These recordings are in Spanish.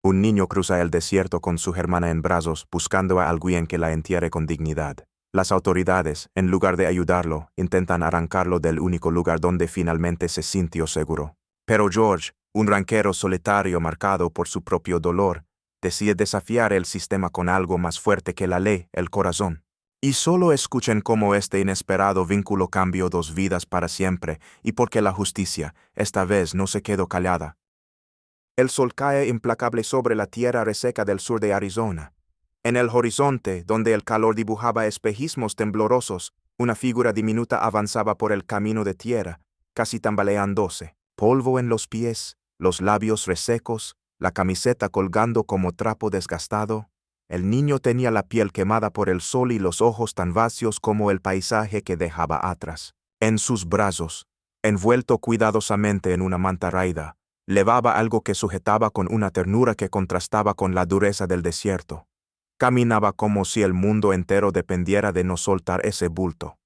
Un niño cruza el desierto con su hermana en brazos, buscando a alguien que la entierre con dignidad. Las autoridades, en lugar de ayudarlo, intentan arrancarlo del único lugar donde finalmente se sintió seguro. Pero George, un ranquero solitario marcado por su propio dolor, decide desafiar el sistema con algo más fuerte que la ley, el corazón. Y solo escuchen cómo este inesperado vínculo cambió dos vidas para siempre, y porque la justicia, esta vez, no se quedó callada. El sol cae implacable sobre la tierra reseca del sur de Arizona. En el horizonte, donde el calor dibujaba espejismos temblorosos, una figura diminuta avanzaba por el camino de tierra, casi tambaleándose. Polvo en los pies, los labios resecos, la camiseta colgando como trapo desgastado. El niño tenía la piel quemada por el sol y los ojos tan vacíos como el paisaje que dejaba atrás. En sus brazos, envuelto cuidadosamente en una manta raída, levaba algo que sujetaba con una ternura que contrastaba con la dureza del desierto. Caminaba como si el mundo entero dependiera de no soltar ese bulto.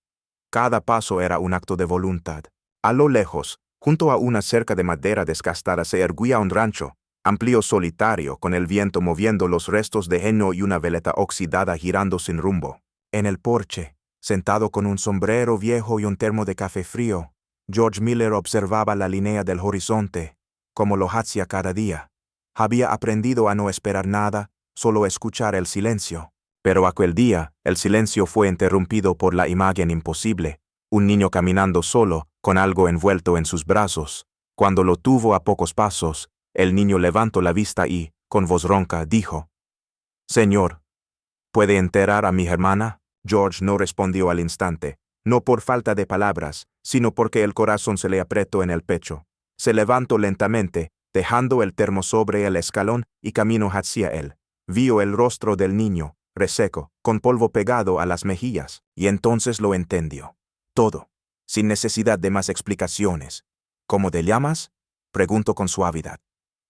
Cada paso era un acto de voluntad. A lo lejos, junto a una cerca de madera desgastada, se erguía un rancho, amplio, solitario, con el viento moviendo los restos de heno y una veleta oxidada girando sin rumbo. En el porche, sentado con un sombrero viejo y un termo de café frío, George Miller observaba la línea del horizonte, como lo hacía cada día. Había aprendido a no esperar nada, solo escuchar el silencio. Pero aquel día, el silencio fue interrumpido por la imagen imposible, un niño caminando solo, con algo envuelto en sus brazos. Cuando lo tuvo a pocos pasos, el niño levantó la vista y, con voz ronca, dijo: «Señor, ¿puede enterrar a mi hermana?» George no respondió al instante, no por falta de palabras, sino porque el corazón se le apretó en el pecho. Se levantó lentamente, dejando el termo sobre el escalón y caminó hacia él. Vio el rostro del niño, reseco, con polvo pegado a las mejillas, y entonces lo entendió. Todo, sin necesidad de más explicaciones. «¿Cómo te llamas?», preguntó con suavidad.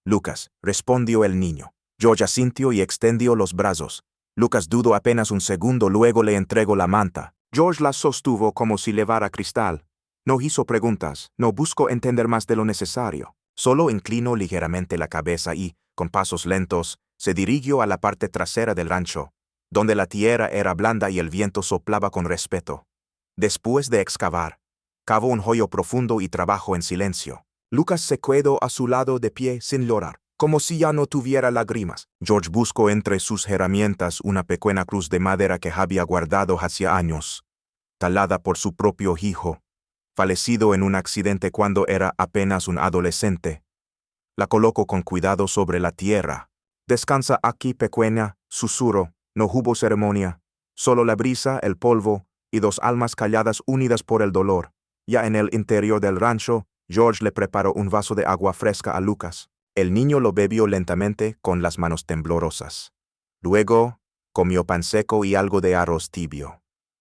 «Lucas», respondió el niño. George asintió y extendió los brazos. Lucas dudó apenas un segundo, luego le entregó la manta. George la sostuvo como si levara cristal. No hizo preguntas, no buscó entender más de lo necesario. Solo inclinó ligeramente la cabeza y, con pasos lentos, se dirigió a la parte trasera del rancho, donde la tierra era blanda y el viento soplaba con respeto. Después de excavar, cavó un hoyo profundo y trabajó en silencio. Lucas se quedó a su lado de pie sin llorar, como si ya no tuviera lágrimas. George buscó entre sus herramientas una pequeña cruz de madera que había guardado hacía años, talada por su propio hijo, fallecido en un accidente cuando era apenas un adolescente. La colocó con cuidado sobre la tierra. «Descansa aquí, pequeña», susurró. No hubo ceremonia, solo la brisa, el polvo y dos almas calladas unidas por el dolor. Ya en el interior del rancho, George le preparó un vaso de agua fresca a Lucas. El niño lo bebió lentamente con las manos temblorosas. Luego, comió pan seco y algo de arroz tibio.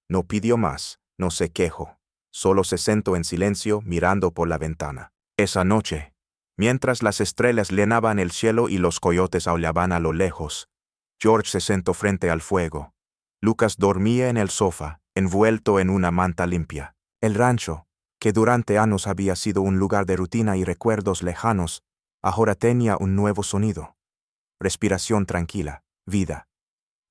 No pidió más, no se quejó. Solo se sentó en silencio mirando por la ventana. Esa noche, mientras las estrellas llenaban el cielo y los coyotes aullaban a lo lejos, George se sentó frente al fuego. Lucas dormía en el sofá, envuelto en una manta limpia. El rancho, que durante años había sido un lugar de rutina y recuerdos lejanos, ahora tenía un nuevo sonido. Respiración tranquila, vida.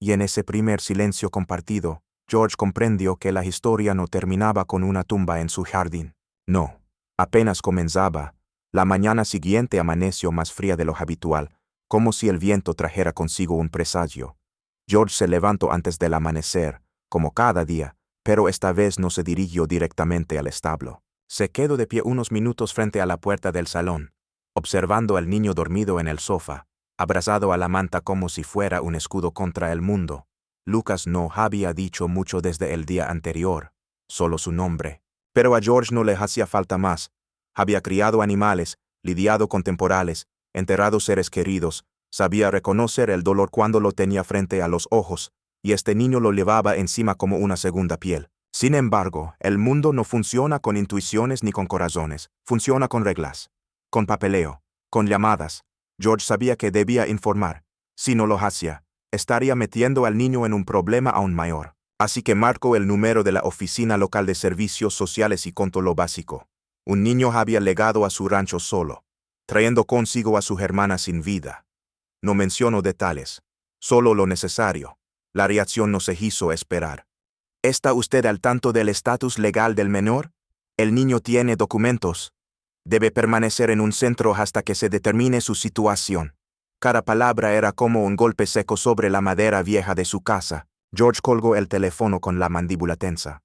Y en ese primer silencio compartido, George comprendió que la historia no terminaba con una tumba en su jardín. No, apenas comenzaba. La mañana siguiente amaneció más fría de lo habitual, como si el viento trajera consigo un presagio. George se levantó antes del amanecer, como cada día, pero esta vez no se dirigió directamente al establo. Se quedó de pie unos minutos frente a la puerta del salón, observando al niño dormido en el sofá, abrazado a la manta como si fuera un escudo contra el mundo. Lucas no había dicho mucho desde el día anterior, solo su nombre. Pero a George no le hacía falta más. Había criado animales, lidiado con temporales, enterrado seres queridos, sabía reconocer el dolor cuando lo tenía frente a los ojos, y este niño lo llevaba encima como una segunda piel. Sin embargo, el mundo no funciona con intuiciones ni con corazones, funciona con reglas, con papeleo, con llamadas. George sabía que debía informar. Si no lo hacía, estaría metiendo al niño en un problema aún mayor. Así que marcó el número de la oficina local de servicios sociales y contó lo básico. Un niño había llegado a su rancho solo, trayendo consigo a su hermana sin vida. No menciono detalles, solo lo necesario. La reacción no se hizo esperar. ¿Está usted al tanto del estatus legal del menor? El niño tiene documentos. Debe permanecer en un centro hasta que se determine su situación. Cada palabra era como un golpe seco sobre la madera vieja de su casa. George colgó el teléfono con la mandíbula tensa.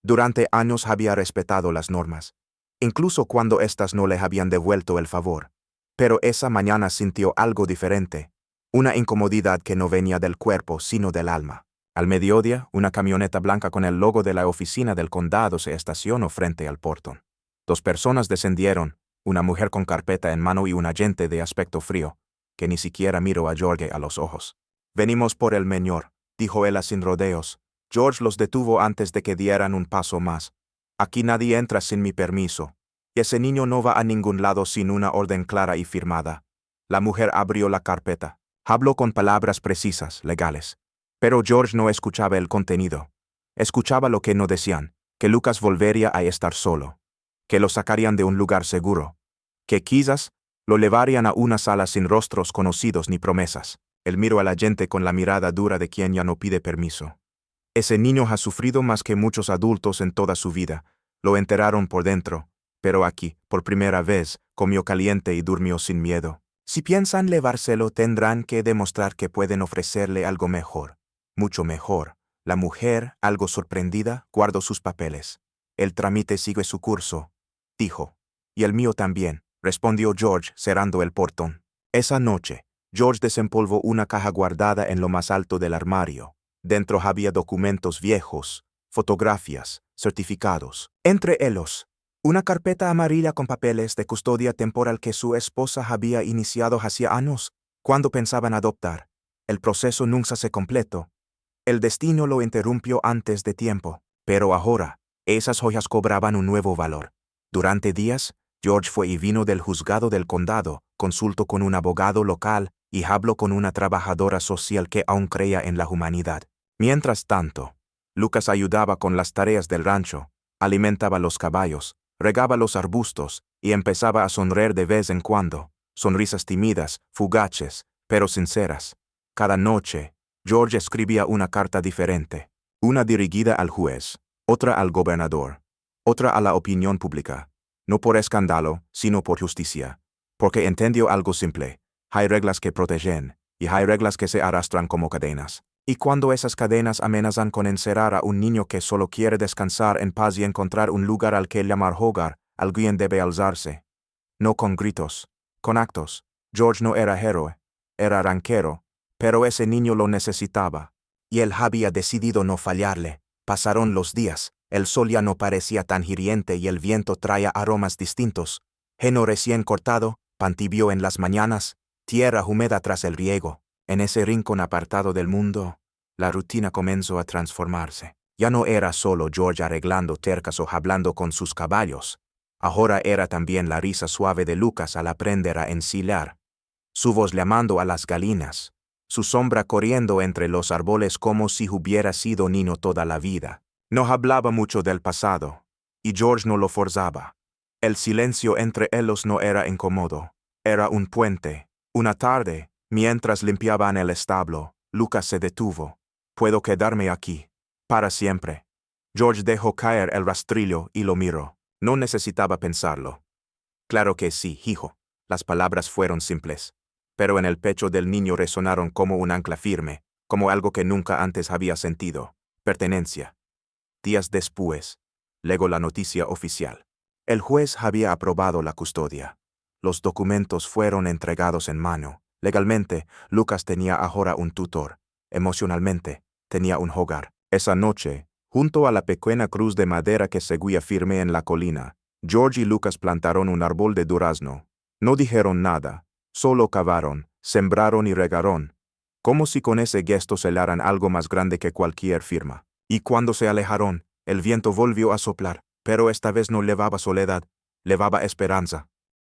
Durante años había respetado las normas, incluso cuando éstas no le habían devuelto el favor. Pero esa mañana sintió algo diferente, una incomodidad que no venía del cuerpo sino del alma. Al mediodía, una camioneta blanca con el logo de la oficina del condado se estacionó frente al portón. 2 personas descendieron, una mujer con carpeta en mano y un agente de aspecto frío, que ni siquiera miró a George a los ojos. «Venimos por el menor», dijo ella sin rodeos. George los detuvo antes de que dieran un paso más. «Aquí nadie entra sin mi permiso. Y ese niño no va a ningún lado sin una orden clara y firmada». La mujer abrió la carpeta. Habló con palabras precisas, legales. Pero George no escuchaba el contenido. Escuchaba lo que no decían, que Lucas volvería a estar solo, que lo sacarían de un lugar seguro, que quizás lo llevarían a una sala sin rostros conocidos ni promesas. Él miró a la gente con la mirada dura de quien ya no pide permiso. Ese niño ha sufrido más que muchos adultos en toda su vida. Lo enterraron por dentro, pero aquí, por primera vez, comió caliente y durmió sin miedo. Si piensan llevárselo, tendrán que demostrar que pueden ofrecerle algo mejor. Mucho mejor. La mujer, algo sorprendida, guardó sus papeles. «El trámite sigue su curso», dijo. «Y el mío también», respondió George, cerrando el portón. Esa noche, George desempolvó una caja guardada en lo más alto del armario. Dentro había documentos viejos, fotografías, certificados. Entre ellos, una carpeta amarilla con papeles de custodia temporal que su esposa había iniciado hacía años, cuando pensaban adoptar. El proceso nunca se completó. El destino lo interrumpió antes de tiempo, pero ahora, esas joyas cobraban un nuevo valor. Durante días, George fue y vino del juzgado del condado, consultó con un abogado local y habló con una trabajadora social que aún creía en la humanidad. Mientras tanto, Lucas ayudaba con las tareas del rancho, alimentaba los caballos, regaba los arbustos y empezaba a sonreír de vez en cuando, sonrisas tímidas, fugaces, pero sinceras. Cada noche, George escribía una carta diferente, una dirigida al juez, otra al gobernador, otra a la opinión pública, no por escándalo, sino por justicia, porque entendió algo simple: hay reglas que protegen, y hay reglas que se arrastran como cadenas. Y cuando esas cadenas amenazan con encerrar a un niño que solo quiere descansar en paz y encontrar un lugar al que llamar hogar, alguien debe alzarse. No con gritos, con actos. George no era héroe, era ranquero, pero ese niño lo necesitaba. Y él había decidido no fallarle. Pasaron los días, el sol ya no parecía tan hiriente y el viento traía aromas distintos. Heno recién cortado, pan tibio en las mañanas, tierra húmeda tras el riego. En ese rincón apartado del mundo, la rutina comenzó a transformarse. Ya no era solo George arreglando tercas o hablando con sus caballos. Ahora era también la risa suave de Lucas al aprender a ensilar, su voz llamando a las galinas, su sombra corriendo entre los árboles como si hubiera sido niño toda la vida. No hablaba mucho del pasado, y George no lo forzaba. El silencio entre ellos no era incómodo, era un puente. Una tarde, mientras limpiaban el establo, Lucas se detuvo. «¿Puedo quedarme aquí? Para siempre». George dejó caer el rastrillo y lo miró. No necesitaba pensarlo. «Claro que sí, hijo». Las palabras fueron simples, pero en el pecho del niño resonaron como un ancla firme, como algo que nunca antes había sentido: pertenencia. Días después, llegó la noticia oficial. El juez había aprobado la custodia. Los documentos fueron entregados en mano. Legalmente, Lucas tenía ahora un tutor. Emocionalmente, tenía un hogar. Esa noche, junto a la pequeña cruz de madera que seguía firme en la colina, George y Lucas plantaron un árbol de durazno. No dijeron nada, solo cavaron, sembraron y regaron, como si con ese gesto selaran algo más grande que cualquier firma. Y cuando se alejaron, el viento volvió a soplar, pero esta vez no llevaba soledad, llevaba esperanza.